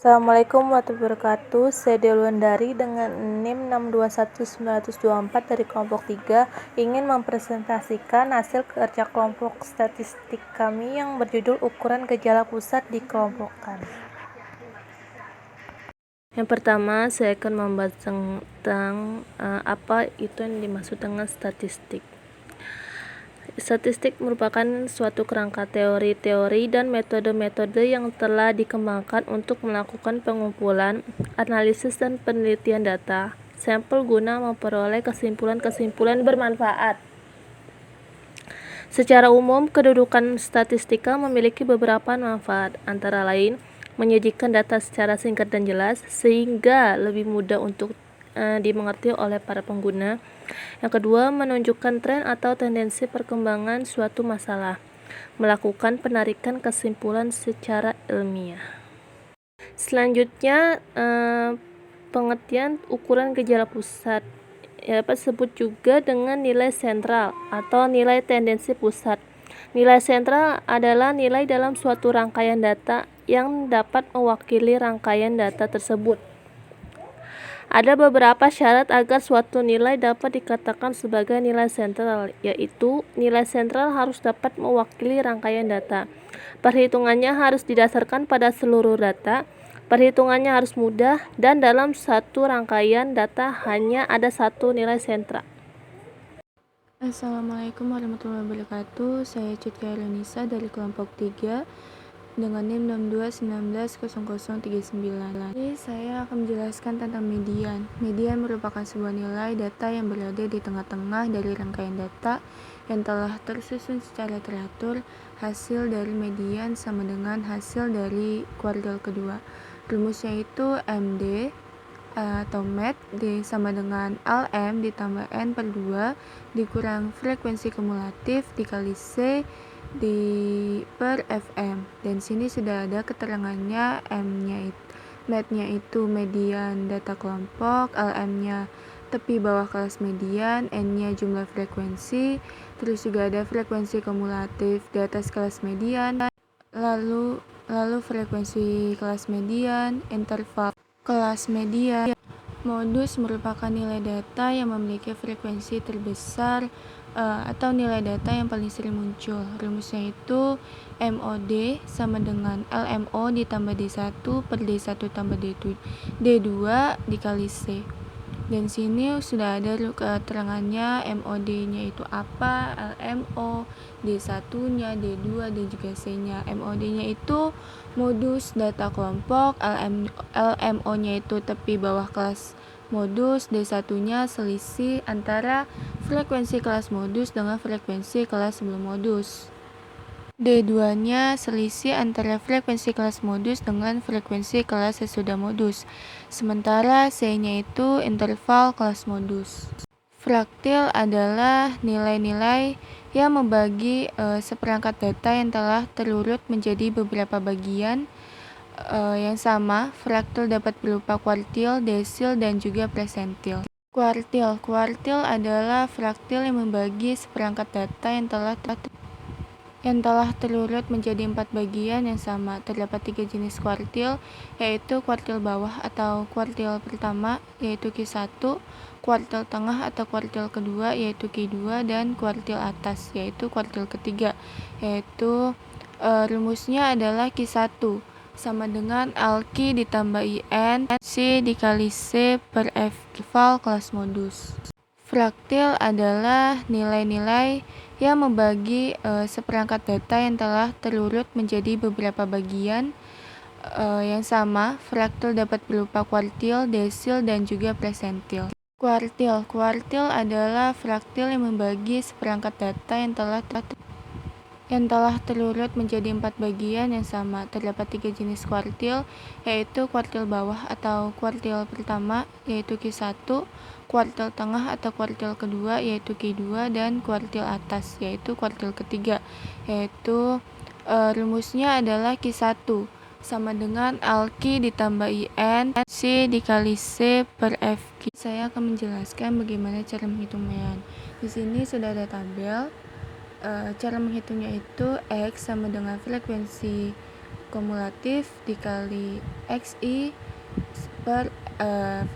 Assalamualaikum warahmatullahi wabarakatuh. Saya Dewandari dengan NIM 621924 dari kelompok 3 ingin mempresentasikan hasil kerja kelompok statistik kami yang berjudul ukuran gejala pusat dikelompokkan. Yang pertama, saya akan membahas tentang apa itu yang dimaksud dengan statistik. Statistik merupakan suatu kerangka teori-teori dan metode-metode yang telah dikembangkan untuk melakukan pengumpulan, analisis, dan penelitian data sampel guna memperoleh kesimpulan-kesimpulan bermanfaat. Secara umum, kedudukan statistika memiliki beberapa manfaat, antara lain menyajikan data secara singkat dan jelas sehingga lebih mudah untuk dimengerti oleh para pengguna. Yang kedua, menunjukkan tren atau tendensi perkembangan suatu masalah, melakukan penarikan kesimpulan secara ilmiah. Selanjutnya, pengertian ukuran gejala pusat dapat disebut juga dengan nilai sentral atau nilai tendensi pusat. Nilai sentral adalah nilai dalam suatu rangkaian data yang dapat mewakili rangkaian data tersebut. Ada beberapa syarat agar suatu nilai dapat dikatakan sebagai nilai sentral, yaitu nilai sentral harus dapat mewakili rangkaian data. Perhitungannya harus didasarkan pada seluruh data. Perhitungannya harus mudah, dan dalam satu rangkaian data hanya ada satu nilai sentral. Assalamualaikum warahmatullahi wabarakatuh. Saya Cutya Renisa dari kelompok 3 dengan NIM 62190039. Jadi saya akan menjelaskan tentang median. Median merupakan sebuah nilai data yang berada di tengah-tengah dari rangkaian data yang telah tersusun secara teratur. Hasil dari median sama dengan hasil dari kuartil kedua. Rumusnya itu MD atau MET sama dengan LM ditambah N per 2 dikurang frekuensi kumulatif dikali C per FM. Dan sini sudah ada keterangannya. MET-nya itu median data kelompok, LM-nya tepi bawah kelas median, N-nya jumlah frekuensi, terus juga ada frekuensi kumulatif di atas kelas median, lalu frekuensi kelas median, interval kelas median. Modus merupakan nilai data yang memiliki frekuensi terbesar atau nilai data yang paling sering muncul. Rumusnya itu MOD sama dengan LMO ditambah D1 per D1 tambah D2 dikali C. Dan sini sudah ada keterangannya, MOD-nya itu apa, LMO, D1-nya, D2, dan juga C-nya. MOD-nya itu modus data kelompok, LMO-nya itu tepi bawah kelas modus, D1-nya selisih antara frekuensi kelas modus dengan frekuensi kelas sebelum modus. D2-nya selisih antara frekuensi kelas modus dengan frekuensi kelas sesudah modus. Sementara C-nya itu interval kelas modus. Fraktil adalah nilai-nilai yang membagi seperangkat data yang telah terurut menjadi beberapa bagian yang sama. Fraktil dapat berupa kuartil, desil, dan juga persentil. Kuartil adalah fraktil yang membagi seperangkat data yang telah terurut menjadi 4 bagian yang sama. Terdapat 3 jenis kuartil, yaitu kuartil bawah atau kuartil pertama, yaitu Q1, kuartil tengah atau kuartil kedua, yaitu Q2, dan kuartil atas, yaitu kuartil ketiga. Yaitu rumusnya adalah Q1 sama dengan LQ ditambah IN C dikali C per F kelas modus. Fraktil adalah nilai-nilai yang membagi seperangkat data yang telah terurut menjadi beberapa bagian yang sama. Fraktil dapat berupa kuartil, desil, dan juga persentil. Kuartil adalah fraktil yang membagi seperangkat data yang telah terurut menjadi 4 bagian yang sama. Terdapat 3 jenis kuartil, yaitu kuartil bawah atau kuartil pertama, yaitu Q1, kuartil tengah atau kuartil kedua, yaitu Q2, dan kuartil atas, yaitu kuartil ketiga. Yaitu rumusnya adalah Q1 sama dengan LQ ditambah IN C dikali C per F. Saya akan menjelaskan bagaimana cara menghitung median. Di sini sudah ada tabel. Cara menghitungnya itu X sama dengan frekuensi kumulatif dikali XI per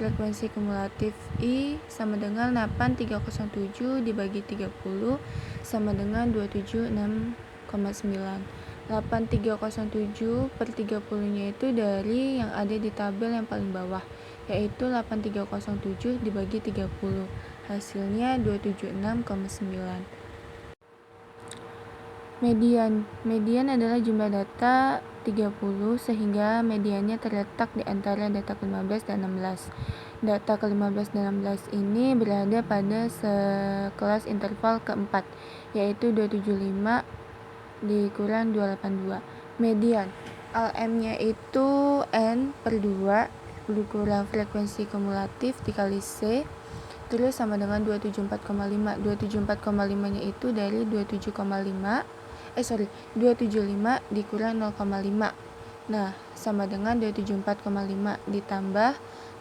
frekuensi kumulatif I sama dengan 8307 dibagi 30 sama dengan 276,9. 8307 per 30 nya itu dari yang ada di tabel yang paling bawah, yaitu 8307 dibagi 30, hasilnya 276,9. Median adalah jumlah data 30 sehingga mediannya terletak di antara data ke-15 dan 16. Data ke-15 dan 16 ini berada pada sekelas interval keempat, yaitu 275 dikurang 282. Median LM-nya itu N per 2 dikurang frekuensi kumulatif dikali C, terus sama dengan 274,5. 274,5 nya itu dari 275 dikurang 0,5. Nah, sama dengan 274,5 ditambah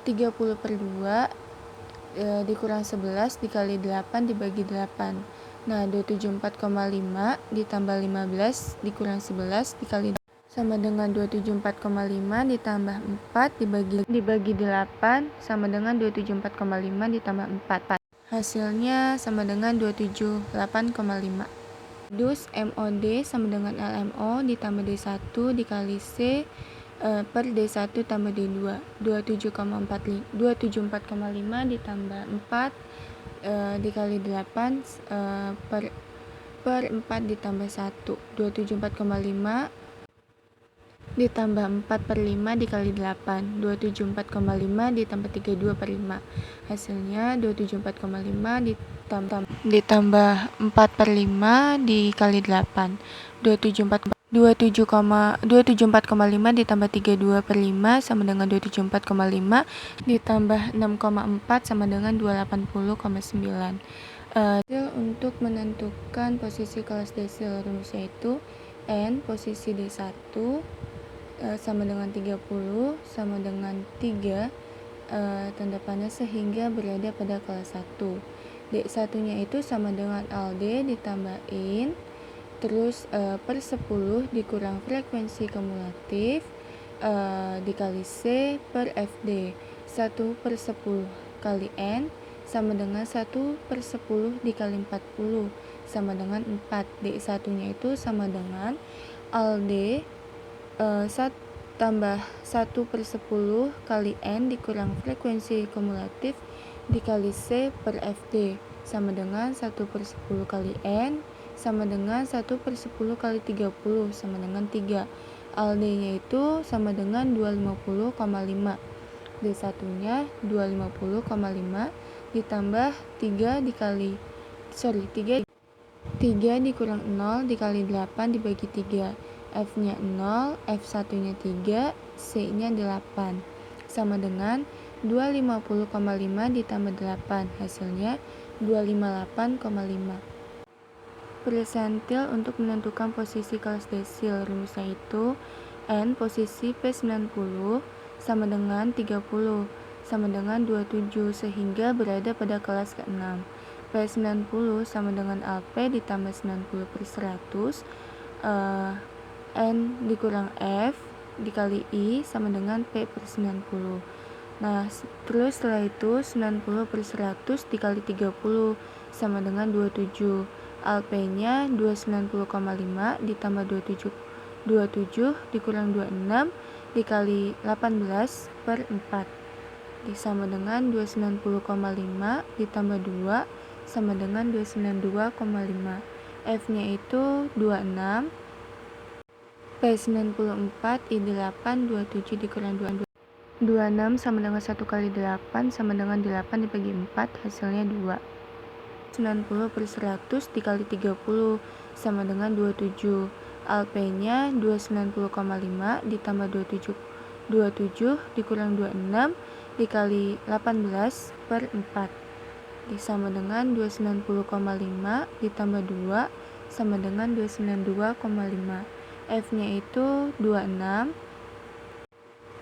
30 per 2 dikurang 11 dikali 8 dibagi 8. Nah, 274,5 ditambah 15 dikurang 11 dikali 8 sama dengan 274,5 ditambah 4 dibagi 8 sama dengan 274,5 ditambah 4. Hasilnya sama dengan 278,5. Dus MOD sama dengan LMO ditambah D1 dikali C per D1 tambah D2. 274,5 ditambah 4 dikali 8 per 4 ditambah 1. 274,5 ditambah 4 per 5 dikali 8. 274,5 ditambah 32 per 5. Hasilnya 274,5 ditambah 4 per 5 dikali 8. 274,5 ditambah 32 per 5 sama dengan 274,5 ditambah 6,4 sama dengan 280,9. Hasil untuk menentukan posisi kelas desil rumusnya itu N posisi D1 sama dengan 30 sama dengan 3 tanda panah sehingga berada pada kelas 1. D1 nya itu sama dengan LD ditambahin terus per 10 dikurang frekuensi kumulatif dikali C per FD. 1 per 10 kali N sama dengan 1 per 10 dikali 40 sama dengan 4. D1 nya itu sama dengan LD tambah 1 per 10 kali N dikurang frekuensi kumulatif dikali C per FD sama dengan 1 per 10 kali N sama dengan 1 per 10 kali 30 sama dengan 3. LD nya itu sama dengan 250,5. D1 nya 250,5 ditambah 3 dikurang 0 dikali 8 dibagi 3. F nya 0, F1 nya 3, C nya 8 sama dengan 250,5 ditambah 8, hasilnya 258,5. Persentil untuk menentukan posisi kelas desil rumusnya itu N posisi P90 sama dengan 30 sama dengan 27 sehingga berada pada kelas ke-6. P90 sama dengan LP ditambah 90 per 100 N dikurang F dikali I sama dengan P per 90. Nah, terus setelah itu 90 per 100 dikali 30 sama dengan 27. LP-nya 290,5 ditambah 27 dikurang 26 dikali 18 per 4. Sama dengan 290,5 ditambah 2 sama dengan 292,5. F-nya itu 26. P94 I8 27 dikurang 26 sama dengan 1 kali 8 sama dengan 8 dibagi 4 hasilnya 2. 90 per 100 dikali 30 sama dengan 27. LP-nya 290,5 ditambah 27 dikurang 26 dikali 18 per 4 sama dengan 290,5 ditambah 2 sama dengan 292,5. F-nya itu 26.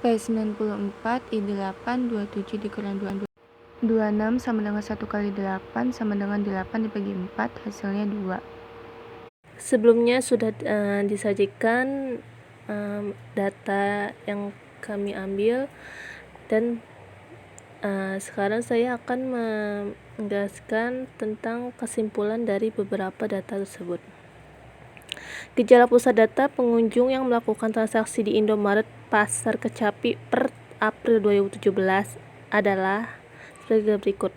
P94 I8 27 dikurang 26 sama dengan 1 kali 8 sama dengan 8 dibagi 4 hasilnya 2. Sebelumnya sudah disajikan data yang kami ambil, dan sekarang saya akan menjelaskan tentang kesimpulan dari beberapa data tersebut. Gejala pusat data pengunjung yang melakukan transaksi di Indomaret Pasar Kecapi per April 2017 adalah sebagai berikut.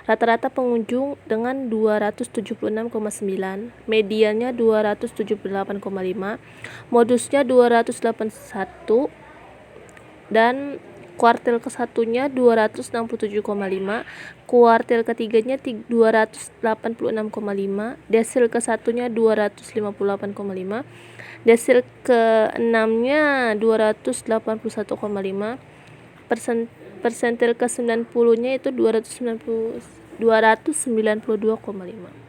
Rata-rata pengunjung dengan 276,9, mediannya 278,5, modusnya 281, dan kuartil ke-1-nya 267,5, kuartil ke-3-nya 286,5, desil ke-1-nya 258,5, desil ke-6-nya 281,5, persentil ke-90-nya itu 292,5.